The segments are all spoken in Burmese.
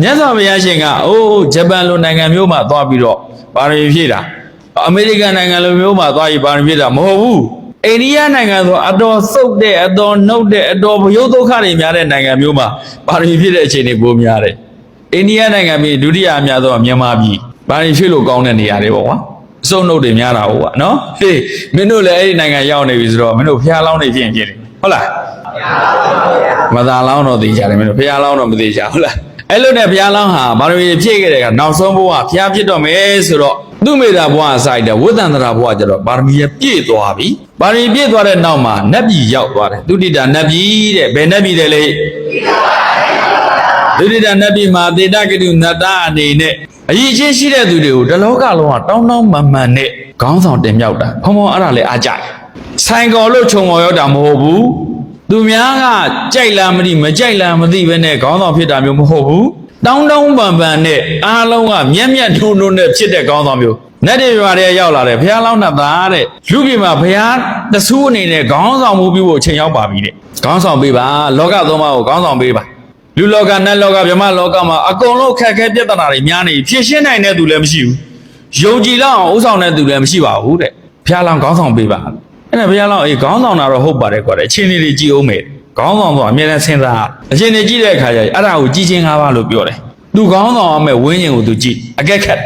မြတ်စွာဘုရားရှင်ကအိုးဂျပန်လိုနိုင်ငံမျိုးမှာသွားပြီးတော့ပါရမီဖြည့်တာအမေရိကန်နိုင်ငံလိုမျိုးမှာသွားပြီးပါရမီဖြည့်တာမဟုတ်ဘူးအိန္ဒိယနိုင်ငံဆိုအတော်စုပ်တဲ့အတော်နှုတ်တဲ့အတော်ဘယုတ်ဒုက္ခတွေများတဲ့နိုင်ငံမျိုးမှာပါရမီဖြည့်တဲ့အခြေအနေပိုများတယ်အိန္ဒိယနိုင်ငံပြီးဒုတိယအများဆုံးကမြန်မာပြည်ပါရမီဖြည့်လို့ကောင်းတဲ့နေရာတွေပေါ့ကွာအစုံနှုတ်တွေများတာဟုတ်ကွာနော်ဟေးမင်းတို့လည်းအဲ့ဒီနိုင်ငံရောက်နေပြီဆိုတော့မင်းတို့ဖျားလောင်းနေဖြစ်ရင်ဖြစ်တယ်ဟုတ်လားမသာလောင်းတော့သိကြတယ်မင်းတို့ဖျားလောင်းတော့မသိကြဟုတ်လားအဲ့လိုနဲ့ဘုရားလောင်းဟာဘာလို့ဖြည့်ခဲ့တဲ့ကနောက်ဆုံးဘုရားဘုရားဖြစ်တော့မယ်ဆိုတော့သူ့မိသားဘုရားအစိုက်တဲ့ဝိသန္တရာဘုရားကျတော့ပါရမီရပြည့်သွားပြီပါရမီပြည့်သွားတဲ့နောက်မှာနတ်ပြည်ရောက်သွားတယ်သုတိတာနတ်ပြည်တဲ့ဘယ်နတ်ပြည်လဲလေသုတိတာနတ်ပြည်မှာသေတကတုနတ်သားအနေနဲ့အရေးချင်းရှိတဲ့သူတွေကိုတလောကလုံးကတောင်းတောင်းမှန်မှန်နဲ့ခေါင်းဆောင်တင်မြောက်တာဘုံဘုံအဲ့ဒါလေအားကြိုက်ဆိုင်ကော်လို့ခြုံပေါ်ရောက်တာမဟုတ်ဘူးသူများကကြိုက်လားမသိမကြိုက်လားမသိဘဲနဲ့ခေါင်းဆောင်ဖြစ်တာမျိုးမဟုတ်ဘူးတောင်းတောင်းပန်ပန်နဲ့အားလုံးကမျက်မျက်နှုံနှုံနဲ့ဖြစ်တဲ့ခေါင်းဆောင်မျိုးနတ်တွေရွာတွေရောက်လာတယ်ဘုရားလောင်းနှသားတဲ့လူပြည်မှာဘုရားတဆူးအနေနဲ့ခေါင်းဆောင်မှုပြုဖို့အချိန်ရောက်ပါပြီတဲ့ခေါင်းဆောင်ပေးပါလောကသုံးပါးကိုခေါင်းဆောင်ပေးပါလူလောကနတ်လောကဗြဟ္မလောကမှာအကုန်လုံးခက်ခဲပြဿနာတွေများနေဖြည့်ရှင်းနိုင်တဲ့သူလည်းမရှိဘူးယုံကြည်လောက်အောင်ဥဆောင်တဲ့သူလည်းမရှိပါဘူးတဲ့ဘုရားလောင်းခေါင်းဆောင်ပေးပါအဲ့ဒါဘုရားလောင်းခေါင်းဆောင်တာတော့ဟုတ်ပါတယ်ကွာအခြေအနေတွေကြည့်အောင်မယ်ခေါင်းဆောင်တော့အမြဲတမ်းစဉ်းစားအခြေအနေကြည့်တဲ့အခါကျအဲ့ဒါကိုကြည်ချင်း၅ပါးလို့ပြောတယ်သူခေါင်းဆောင်ရမယ်ဝင်းကျင်ကိုသူကြည့်အကဲခတ်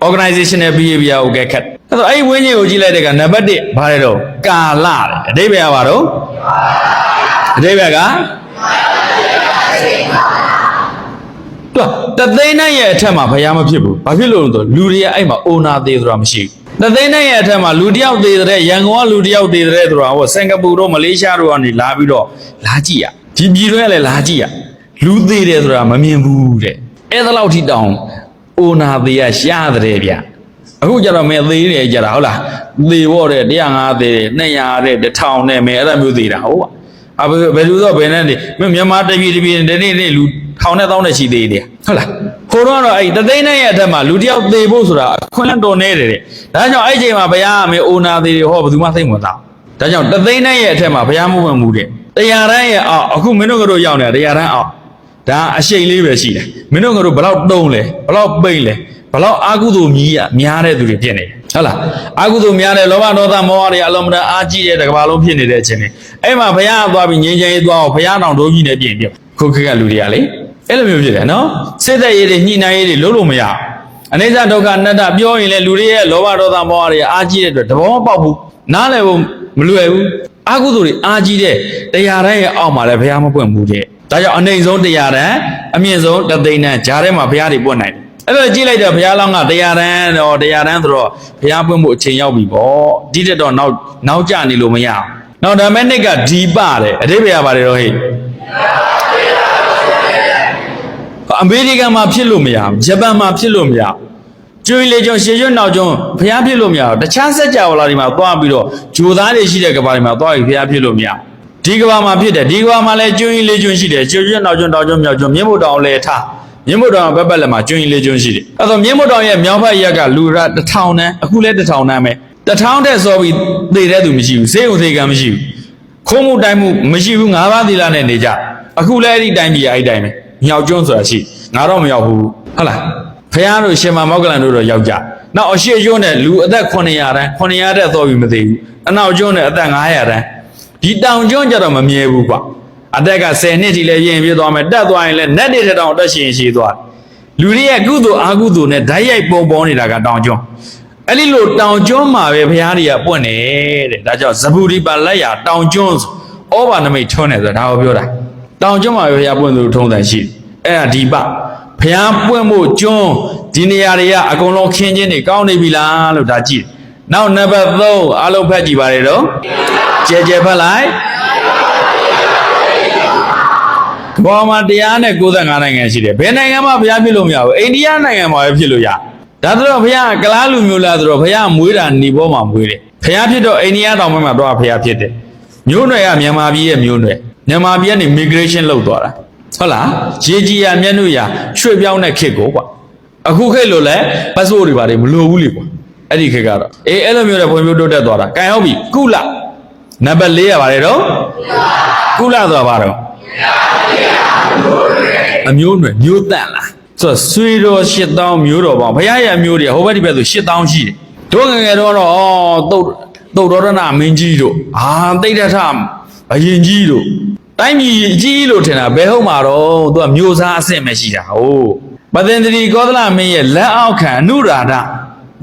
organizational behavior ကိုအကဲခတ်အဲ့တော့အဲ့ဒီဝင်းကျင်ကိုကြည့်လိုက်တဲ့ကနံပါတ်1ဘာလဲတော့ကာလတဲ့အဓိပ္ပာယ်ကဘာတော့အဓိပ္ပာယ်ကသူတသိန်းနဲ့ရဲ့အထက်မှာဘုရားမဖြစ်ဘူးဘာဖြစ်လို့လဲဆိုလူတွေကအဲ့မှာအိုနာသေးဆိုတာမရှိဘူးတသိန်းနဲ့ရဲ့အထက်မှာလူတယောက်သေးတဲ့ရန်ကုန်ကလူတယောက်သေးတဲ့ဆိုတာဟိုစင်ကာပူတို့မလေးရှားတို့ကနေလာပြီးတော့လာကြည့်ရဒီပြည်တွင်းကလည်းလာကြည့်ရလူသေးတယ်ဆိုတာမမြင်ဘူးတဲ့အဲ့ဒါလောက်ထိတောင်အိုနာသေးရရှားတဲ့ဗျအခုကျတော့မင်းသေးတယ်ကြတာဟုတ်လားသေဖို့တဲ့150သေးတယ်200တဲ့1000နဲ့မင်းအဲ့ဒါမျိုးသေးတာဟုတ်ပါဘယ်လိုတော့ဘယ်နဲ့နေမြန်မာတပြည်ဒီနေ့လူထောင်နဲ့တောင်းနဲ့ရှိသေးတယ်ဟုတ်လားခိုးတော့အဲ့တသိန်းနဲ့ရဲ့အထက်မှာလူတယောက်သေဖို့ဆိုတာအခွင့်တော်နေတယ်တဲ့ဒါကြောင့်အဲ့ချိန်မှာဘုရားမင်းအိုနာသေးတယ်ဟောဘယ်သူမှသိမသားဒါကြောင့်တသိန်းနဲ့ရဲ့အထက်မှာဘုရားမဝင်ဘူးတဲ့တရားတန်းရဲ့အောက်အခုမင်းတို့ကတော့ရောက်နေတာတရားတန်းအောက်ဒါအရှိန်လေးပဲရှိတယ်မင်းတို့ကတော့ဘယ်လောက်တုံးလဲဘယ်လောက်ပိတ်လဲဘယ်လောက်အာကုသိုလ်မြည်ရများတဲ့သူတွေဖြစ်နေတယ်ဟုတ်လားအာကုသိုလ်များတဲ့လောဘဒေါသမောဟတွေအလုံးမတန်အားကြီးတဲ့တစ်ကမ္ဘာလုံးဖြစ်နေတဲ့အချိန်နဲ့အဲ့မှာဘုရားသွားပြီးငြိမ်းချမ်းရေးသွားအောင်ဘုရားတော်ဒုကြီးနဲ့ပြင်ပြခုခေတ်ကလူတွေကလေအဲ့လိုမျိုးဖြစ်တယ်နော်စိတ်သက်ရေးတွေညှိနှိုင်းရေးတွေလုံးလို့မရအနိစ္စဒုက္ခအနတ္တပြောရင်လေလူတွေရဲ့လောဘဒေါသမောဟတွေအားကြီးတဲ့အတွက်တဘောမပေါက်ဘူးနားလည်ဖို့မလွယ်ဘူးအာကုသိုလ်တွေအားကြီးတဲ့တရားတိုင်းရဲ့အောက်မှာလည်းဘုရားမပွင့်ဘူးတဲ့ဒါကြောင့်အနှိမ့်ဆုံးတရားတန်းအမြင့်ဆုံးတသိန်းတန်းဂျားထဲမှာဘုရားတွေပွင့်နိုင်တယ်အဲ့တော့ကြည့်လိုက်တော့ဘုရားလောင်းကတရားတန်းတော့တရားတန်းဆိုတော့ဘုရားပွင့်ဖို့အချိန်ရောက်ပြီပေါ့ဒီတက်တော့နောက်ကျနေလို့မရအောင်နောက်ဒါမဲ့နှစ်ကဒီပတဲ့အဓိပ္ပာယ်ပါတယ်တော့ဟဲ့အမေရိကန်မှာဖြစ်လို့မရဘူးဂျပန်မှာဖြစ်လို့မရဘူးကျွေးလေကျွန်းရှေကျွန်းနောက်ကျွန်းဘုရားဖြစ်လို့မရဘူးတခြားစက်ကြဝဠာတွေမှာသွားပြီးတော့ဂျိုသားတွေရှိတဲ့ကဘာတွေမှာသွားပြီးဘုရားဖြစ်လို့မရဘူးဒီကဘာမှာဖြစ်တယ်ဒီကဘာမှာလည်းကျွေးလေကျွန်းရှိတယ်ကျွေးကျွန်းနောက်ကျွန်းတောင်ကျွန်းမြောက်ကျွန်းမြင်းမို့တောင်လည်းထားမြင်းမို့တောင်ဘက်လည်းမှာကျွေးလေကျွန်းရှိတယ်အဲ့တော့မြင်းမို့တောင်ရဲ့မြောက်ဘက်ရက်ကလူရ1000တန်းအခုလည်း1000တန်းပဲ1000တဲ့စောပြီးသေတဲ့သူမရှိဘူးဈေးုံသေးကံမရှိဘူးခုံးမှုတိုင်းမှုမရှိဘူး၅ပါးသီလနဲ့နေကြအခုလည်းအဲ့ဒီတိုင်းပြည်အဲ့ဒီတိုင်းပဲမြောက်ကျွန်းဆိုတာရှိငါတော့မရောက်ဘူးဟုတ်လားဖះတို့ရှင်မမောက္ကလန်တို့တော့ရောက်ကြနောက်အရှိကျွန်းနဲ့လူအသက်900တန်း900တဲ့သောပြီးမသေးဘူးအနောက်ကျွန်းနဲ့အသက်900တန်းဒီတောင်ကျွန်းကြတော့မမြဲဘူးကွာအသက်က10နှစ်ထိလည်းရင်ပြသွားမယ်တက်သွားရင်လည်းနတ်တွေတောင်တက်ရှင်ရှိသွားလူတွေရဲ့ကုသိုလ်အာကုသိုလ်နဲ့ဓာတ်ရိုက်ပုံပေါ်နေတာကတောင်ကျွန်းအဲ့ဒီလိုတောင်ကျွန်းမှာပဲဘုရားတွေကပွင့်နေတဲ့ဒါကြောင့်ဇဗုရိပါလက်ရတောင်ကျွန်းဩဘာနမိတ်ထွန်းတယ်ဆိုတာဒါကိုပြောတာတောင်ကျွန်းမှာပဲဘုရားပွင့်သူထုံးတယ်ရှိအဲ့ဒါဒီပဘုရားပွင့်ဖို့ကျွန်းဒီနေရာတွေကအကုန်လုံးခင်းချင်းတွေကောင်းနေပြီလားလို့ဒါကြည့်နောက်နံပါတ်3အားလုံးဖတ်ကြည့်ပါလေတော့ကြဲကြဲဖတ်လိုက်ကမ္ဘာမှာ195နိုင်ငံရှိတယ်ဘယ်နိုင်ငံမှာဘုရားဖြစ်လို့မရဘူးအိန္ဒိယနိုင်ငံမှာပဲဖြစ်လို့ရဒါဆိုတော့ဘုရားကလားလူမျိုးလားဆိုတော့ဘုရားမွေးတာနေပေါ်မှာမွေးတယ်ဘုရားဖြစ်တော့အိန္ဒိယတောင်ဘက်မှာတော့ဘုရားဖြစ်တယ်မျိုးနွယ်ကမြန်မာပြည်ရဲ့မျိုးနွယ်မြန်မာပြည်ကနေ migration လုပ်သွားတာဟုတ်လားရေကြီးရမျက်နှာရရွှေ့ပြောင်းတဲ့ခေတ်ကိုကွာအခုခေတ်လို့လဲပတ်စိုးတွေပါတယ်မလိုဘူးလေကွာအဲ့ဒီခေတ်ကတော့အဲ့လိုမျိုးတဲ့ဘုံမျိုးတိုးတက်သွားတာကံဟုတ်ပြီကုလနံပါတ်4ရပါတယ်တော့ကုလဆိုတာဘာတော့အမျိုးနွယ်မျိုးတန့်လား ဆိုဆွေတော်8000မျိုးတော်ပေါ့ဘုရားရဲ့မျိုးတွေဟိုဘက်ဒီဘက်ဆို8000ရှိတယ်တို့ငယ်ငယ်တော့တုတ်တော်ရဏမင်းကြီးတို့တိတ်တထဘယင်ကြီးတို့တိုင်းပြည်အကြီးလို့ထင်တာဘယ်ဟုတ်မှာတော့သူကမျိုးစားအဆင့်ပဲရှိတာဟုတ်ပသင်္တရီကောသလမင်းရဲ့လက်အောက်ခံအနုရာဓ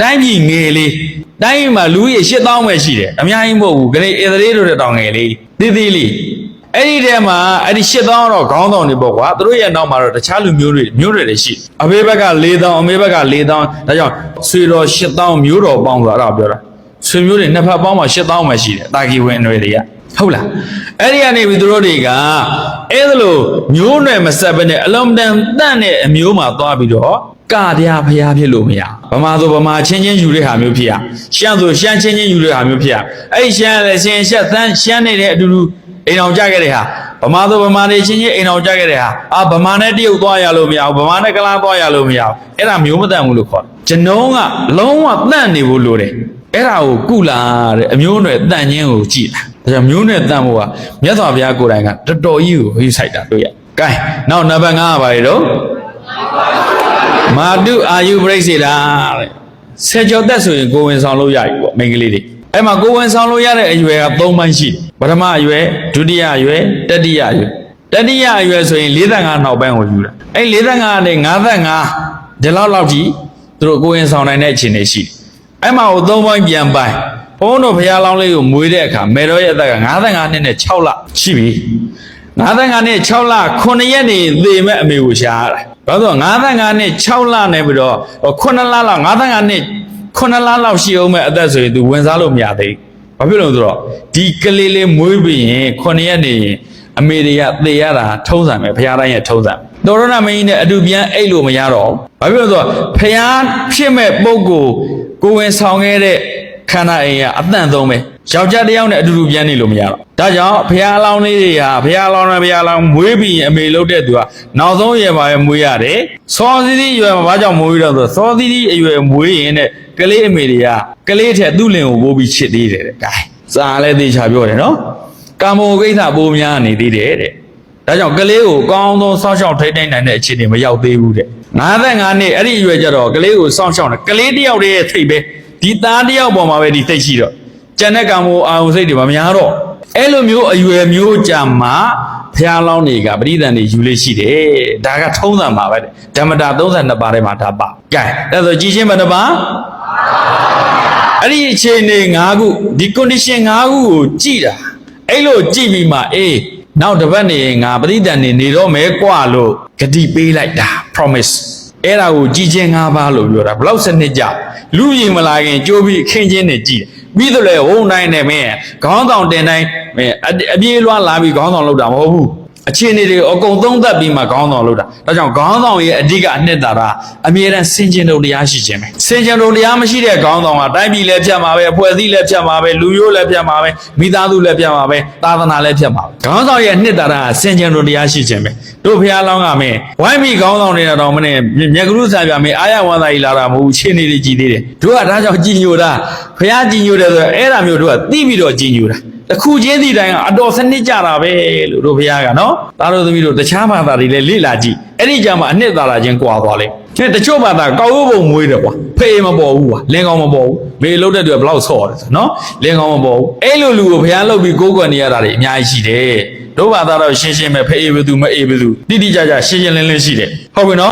တိုင်းပြည်ငယ်လေးတိုင်းပြည်မှာလူကြီး8000ပဲရှိတယ်အများကြီးမဟုတ်ဘူးခရီးဧသရေတို့တဲ့တောင်ငယ်လေးသေးသေးလေးအဲ့ဒီထဲမှာအဲ့ဒီ8000တော့ခေါင်းဆောင်တွေပေါ့ကွာသူတို့ရဲ့နောက်မှာတော့တခြားလူမျိုးတွေရှိအဖေဘက်က4000အမေဘက်က4000ဒါကြောင့်ဆွေတော်8000မျိုးတော်ပေါင်းဆိုတာအဲ့ဒါပြောတာဆွေမျိုးတွေနှစ်ဖက်ပေါင်းမှာ8000ပဲရှိတယ်တာကီဝင်တွေတွေကဟုတ်လားအဲ့ဒီကနေပြီးသူတို့တွေကအဲ့ဒါလို့မျိုးနွယ်မဆက်ဘဲနဲ့အလုံးတန်တန့်တဲ့အမျိုးမှာသွားပြီးတော့ကာပြားဖျားဖြစ်လို့မရဗမာဆိုဗမာချင်းချင်းယူတဲ့ဟာမျိုးဖြစ်ရရှမ်းဆိုရှမ်းချင်းချင်းယူတဲ့ဟာမျိုးဖြစ်ရအဲ့ဒီရှမ်းလည်းရှင်ရှက်သန်းရှမ်းနေတဲ့အတူတူအိမ်အောင်ကြခဲ့တဲ့ဟာဗမာဆိုဗမာတွေချင်းချင်းအိမ်အောင်ကြခဲ့တဲ့ဟာဗမာနဲ့တရုတ်သွားရလို့မရဘူးဗမာနဲ့ကလားသွားရလို့မရဘူးအဲ့ဒါမျိုးမတန်ဘူးလို့ခေါ်တယ်ကျွန်တော်ကလုံးဝတန့်နေဖို့လိုတယ်အဲ့ဒါကိုကုလာတဲ့အမျိုးနွယ်တန့်ချင်းကိုကြည့်တာဒါကြောင့်မျိုးနွယ်တန့်ဖို့ကမြတ်စွာဘုရားကိုယ်တိုင်ကတော်တော်ကြီးကိုဟိဆိုင်တာတွေ့ရကဲနောက်နံပါတ်5ကပါလေတော့မာတုအာယုပရိစ္ဆေတာတဲ့ဆယ်ကျော်သက်ဆိုရင်ကိုဝင်ဆောင်လို့ရပြီပေါ့မိန်းကလေးတွေအဲ့မှာကိုဝင်ဆောင်လို့ရတဲ့အရွယ်က3ပိုင်းရှိတယ်ပထမအရွယ်ဒုတိယအရွယ်တတိယအရွယ်အရွယ်ဆိုရင်45နောက်ပိုင်းကိုယူတာအဲ့45ကနေ55ဒီလောက်ကြီးသူတို့ကိုဝင်ဆောင်နိုင်တဲ့အခြေအနေရှိတယ်အဲ့မှာကို3ပိုင်းပြန်ပိုင်းဘုန်းတော်ဘုရားလောင်းလေးကိုမွေးတဲ့အခါမေတော်ရဲ့အသက်က55နှစ်နဲ့6လရှိပြီ55နှစ်6လ9ရက်နေသေမဲ့အမေကိုရှားတာဘာလို့55နှစ်6လနဲ့ပြီးတော့9လလောက်55နှစ်9လလောက်ရှိအောင်မဲ့အသက်ဆိုရင် तू ဝင်စားလို့မရသေးဘူးဘာဖြစ်လို့လဲဆိုတော့ဒီကလေးလေးမွေးပြီးရင်9ရက်နေရင်အမေတွေကသေရတာထုံးစံပဲဘုရားတိုင်းရဲ့ထုံးစံတော်ရဏမင်းကြီးနဲ့အတူပြန်အိတ်လို့မရတော့ဘာဖြစ်လို့ဆိုတော့ဘုရားဖြစ်မဲ့ပုဂ္ဂိုလ်ကိုဝင်ဆောင်ခဲ့တဲ့ခန္ဓာအိမ်ကအတန့်ဆုံးပဲယောက်ျားတစ်ယောက်နဲ့အတူတူပြန်နေလို့မရတော့ဒါကြောင့်ဘုရားအလောင်းလေးတွေဟာဘုရားအလောင်းနဲ့ဘုရားအလောင်းမွေးပြီးရင်အမေလုပ်တဲ့သူကနောက်ဆုံးရွယ်ပါပဲမွေးရတယ်စောသီးသီးရွယ်မှာဘာကြောင့်မွေးရတော့ဆိုစောသီးသီးအရွယ်မွေးရင်တဲ့ကလေးအမေတွေကကလေးထက်သူ့လင်ကိုပိုးပြီးချစ်သေးတယ်တဲ့ကဲစာလည်းသေချာပြောတယ်နော်ကာမောကိစ္စပိုးများနေသေးတယ်တဲ့ဒါကြောင့်ကလေးကိုကောင်းဆုံးစောင့်ရှောက်ထိန်းသိမ်းနိုင်တဲ့အခြေအနေမရောက်သေးဘူးတဲ့55နှစ်အဲ့ဒီအရွယ်ကျတော့ကလေးကိုစောင့်ရှောက်တယ်ကလေးတစ်ယောက်တည်းရဲ့ထိတ်ပဲဒီသားတစ်ယောက်ပေါ်မှာပဲဒီသိရှိတော့ကျန်တဲ့ကံမိုးအာုံစိတ်တွေမများတော့အဲ့လိုမျိုးအရွယ်မျိုးကြမှာဘုရားလောင်းတွေကပရိသန်တွေယူလေးရှိတယ်ဒါကထုံးစံပါပဲဓမ္မတာ32ပါးထဲမှာဒါပါကဲအဲ့ဆိုကြည်ချင်းဘယ်နှပါအဲ့ဒီအခြေအနေ5ခုဒီ condition 5ခုကိုကြည်တာအဲ့လိုကြည်ပြီးမှနောက်တစ်ပတ်နေငါပရိသန်တွေနေတော့မယ်ကွာလို့ဂတိပေးလိုက်တာ promise အဲ့ဒါကိုကြည်ချင်း5ပါးလို့ပြောတာဘလောက်စနစ်ကြလူရင်မလာခင်ကြိုးပြီးခင်းချင်းနဲ့ကြည်ပြီးတော့လေဝုံတိုင်းနဲ့မင်းခေါင်းဆောင်တင်တိုင်းမင်းအပြေးလွှားလာပြီးခေါင်းဆောင်လုပ်တာမဟုတ်ဘူးအခြေအနေတွေအကုန်သုံးသပ်ပြီးမှခေါင်းဆောင်လုပ်တာဒါကြောင့်ခေါင်းဆောင်ရဲ့အဓိကအနှစ်သာရအမြဲတမ်းစင်ကြင်တို့တရားရှိခြင်းပဲစင်ကြင်တို့တရားမရှိတဲ့ခေါင်းဆောင်ကတိုင်းပြည်လည်းဖြတ်မှာပဲအဖွဲ့အစည်းလည်းဖြတ်မှာပဲလူမျိုးလည်းဖြတ်မှာပဲမိသားစုလည်းဖြတ်မှာပဲသာသနာလည်းဖြတ်မှာပဲခေါင်းဆောင်ရဲ့အနှစ်သာရစင်ကြင်တို့တရားရှိခြင်းပဲတို့ဘုရားလောင်းကမင်းဝိုင်းပြီးခေါင်းဆောင်နေတာတော့မင်းမြက်ကရုဆာပြမင်းအာရဝန္တာကြီးလာတာမဟုတ်ဘူးချင်းနေတွေကြည်သေးတယ်တို့ကဒါကြောင့်ကြည်ညိုတာဘုရားကြည်ညိုတယ်ဆိုတော့အဲ့ဒါမျိုးတို့ကသိပြီးတော့ကြည်ညိုတာတခုချင်းစီတိုင်းကအတော်စနစ်ကြတာပဲလို့တို့ဘုရားကနော်ဒါတို့သမီးတို့တခြားဘာသာတွေလည်းလေ့လာကြည့်အဲ့ဒီကြမှာအနှစ်သာရချင်းကွာသွားလိမ့်မယ်တချို့ဘာသာကောက်ဝုတ်ပုံမွေးတယ်ကွာဖေးမပေါ်ဘူးကွာလင်းကောင်းမပေါ်ဘူးမေလှုပ်တဲ့တွေဘလောက်ဆော့တယ်နော်လင်းကောင်းမပေါ်ဘူးအဲ့လိုလူကိုဘုရားလှုပ်ပြီးကိုးကွယ်နေရတာတွေအများကြီးရှိတယ်တို့ဘာသာတော့ရှင်းရှင်းပဲဖေးဘယ်သူမအေးဘယ်သူတိတိကျကျရှင်းရှင်းလင်းလင်းရှိတယ်ဟုတ်ပြီနော်